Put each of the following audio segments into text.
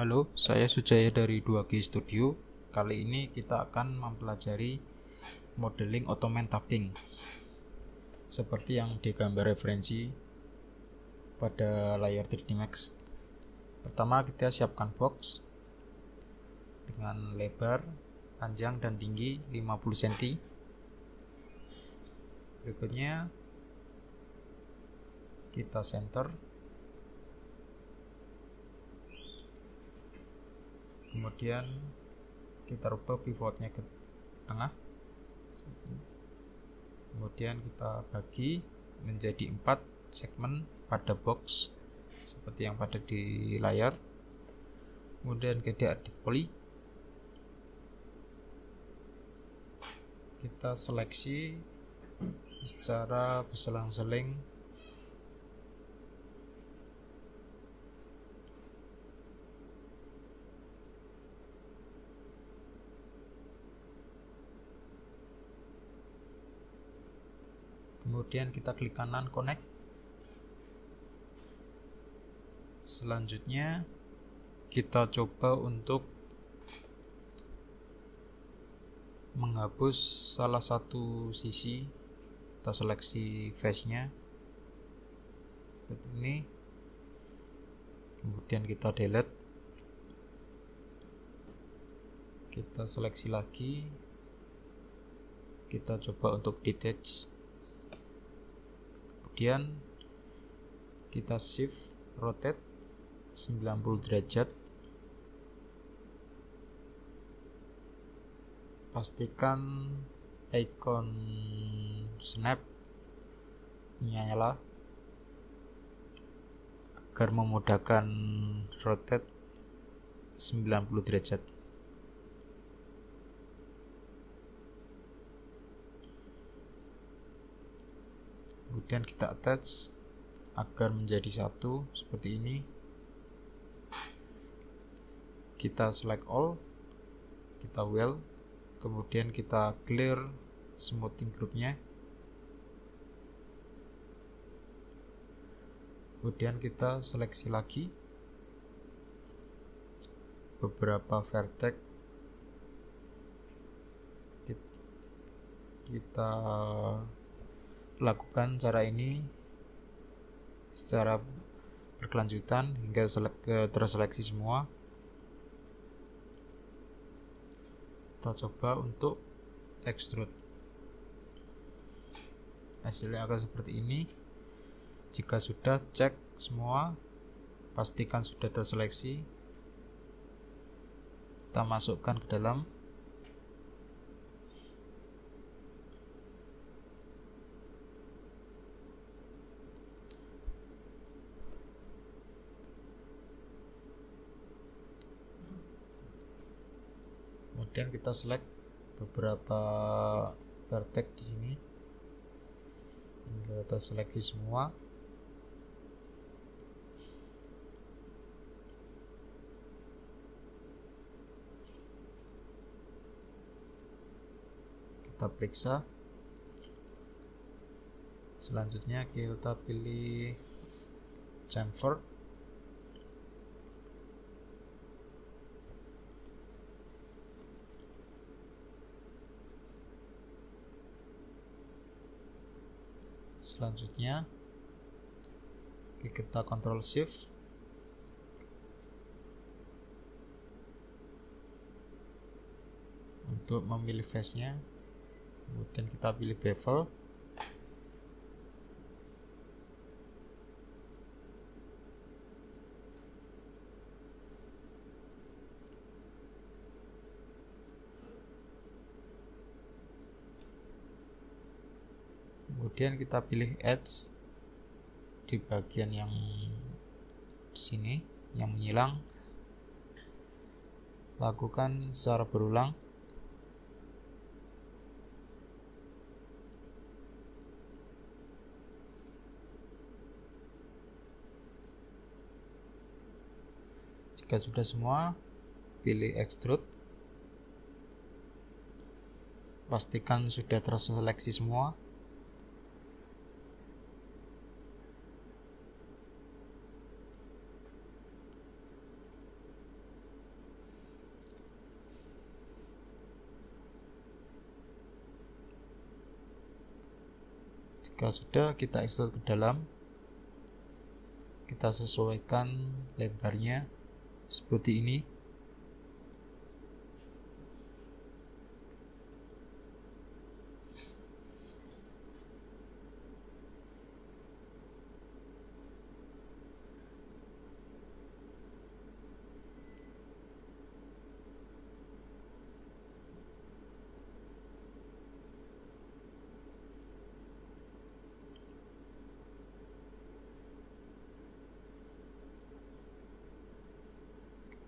Halo, saya Sujaya dari 2G Studio. Kali ini kita akan mempelajari modeling Ottoman tufting seperti yang digambar referensi pada layar 3D Max. Pertama, kita siapkan box dengan lebar, panjang, dan tinggi 50 cm. Berikutnya kita center, kemudian kita rubah pivotnya ke tengah, kemudian kita bagi menjadi 4 segmen pada box seperti yang pada di layar. Kemudian kita edit poly, kita seleksi secara berselang-seling kemudian kita klik kanan connect. Selanjutnya kita coba untuk menghapus salah satu sisi. Kita seleksi face nya seperti ini, kemudian kita delete, kita seleksi lagi, kita coba untuk detach, kemudian kita shift rotate 90 derajat, pastikan icon snap nyala agar memudahkan rotate 90 derajat. Kemudian kita attach agar menjadi satu seperti ini. Kita select all, kita well, kemudian kita clear smoothing groupnya, kemudian kita seleksi lagi beberapa vertex, kita lakukan cara ini secara berkelanjutan hingga terseleksi semua. Kita coba untuk extrude, hasilnya akan seperti ini. Jika sudah, cek semua, pastikan sudah terseleksi, kita masukkan ke dalam. Kemudian kita select beberapa vertex di sini, kita seleksi semua. Kita periksa. Selanjutnya kita pilih chamfer. Selanjutnya kita Ctrl Shift, untuk memilih face nya, kemudian kita pilih bevel, kemudian kita pilih edge di bagian yang sini yang menyilang, lakukan secara berulang. Jika sudah semua, pilih extrude, pastikan sudah terseleksi semua. Jika sudah, kita ekstrud ke dalam, kita sesuaikan lebarnya seperti ini.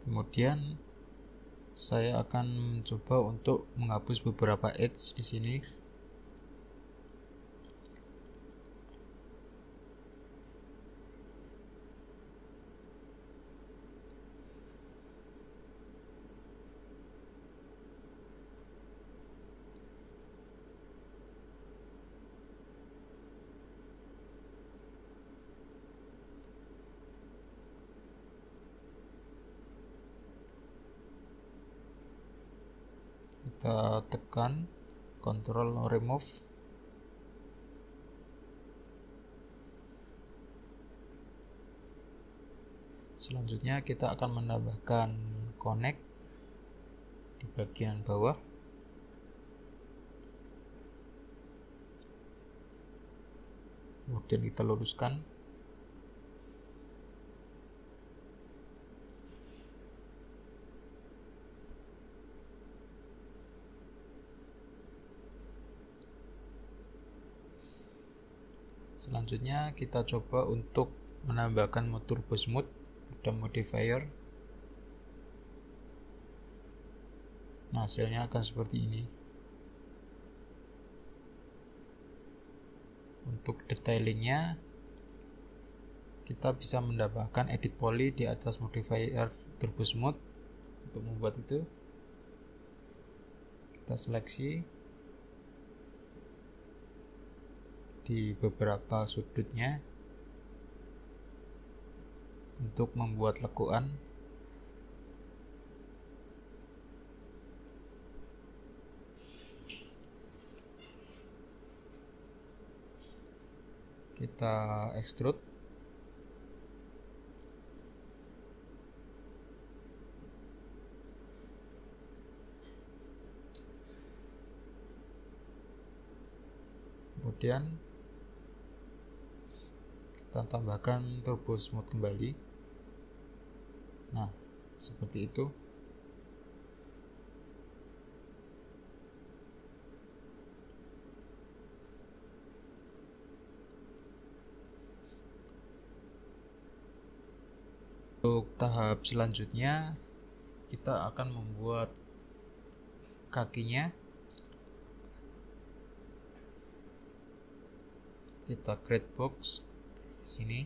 Kemudian saya akan mencoba untuk menghapus beberapa edge di sini. Kita tekan Ctrl remove. Selanjutnya kita akan menambahkan connect di bagian bawah. Kemudian kita luruskan. Selanjutnya kita coba untuk menambahkan mode turbo smooth pada modifier. Nah, hasilnya akan seperti ini. Untuk detailingnya, kita bisa menambahkan edit poly di atas modifier turbo smooth. Untuk membuat itu, kita seleksi di beberapa sudutnya untuk membuat lekuan. Kita extrude. Kemudian kita tambahkan turbo smooth kembali. Nah, seperti itu. Untuk tahap selanjutnya, kita akan membuat kakinya. Kita create box sini.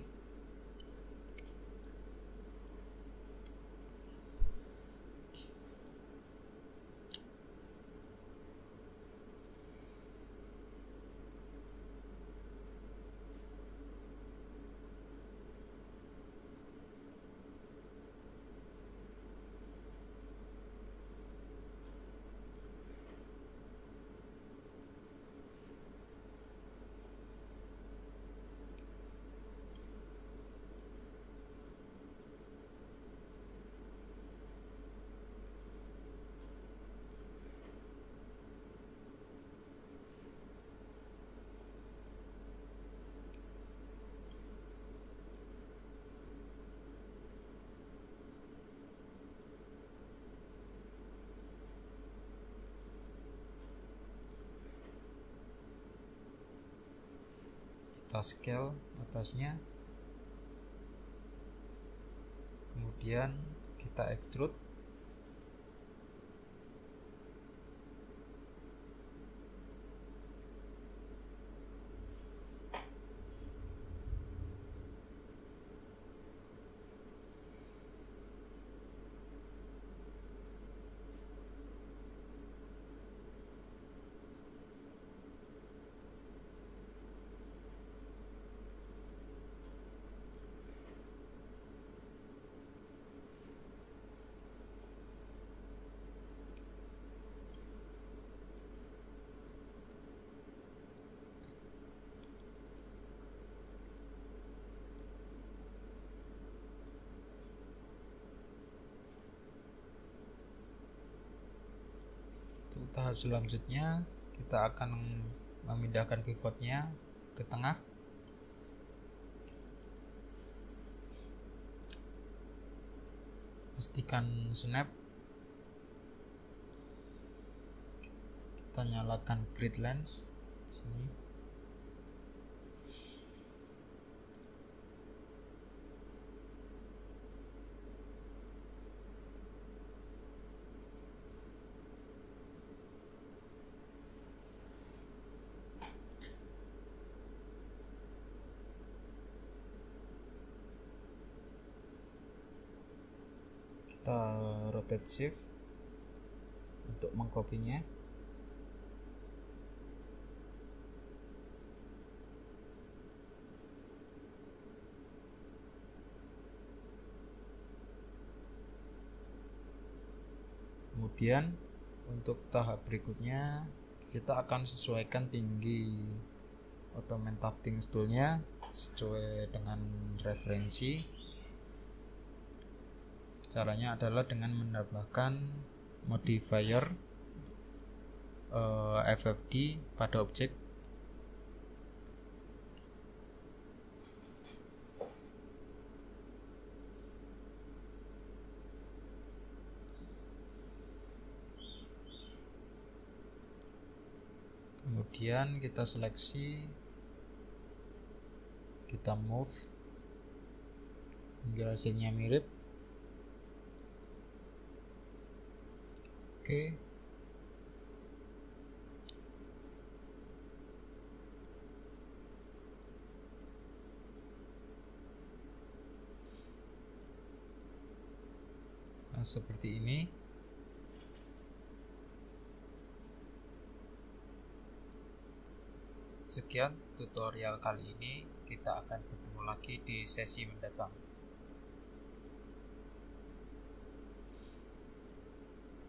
Kita scale atasnya, kemudian kita extrude. selanjutnya kita akan memindahkan pivotnya ke tengah. Pastikan snap. Kita nyalakan grid lens sini. Kita rotate shift untuk mengkopinya. Kemudian untuk tahap berikutnya kita akan sesuaikan tinggi ottoman tufting toolnya sesuai dengan referensi. Caranya adalah dengan menambahkan modifier FFD pada objek. Kemudian kita seleksi, kita move hingga hasilnya mirip. Oke. Nah, seperti ini. Sekian tutorial kali ini, kita akan bertemu lagi di sesi mendatang.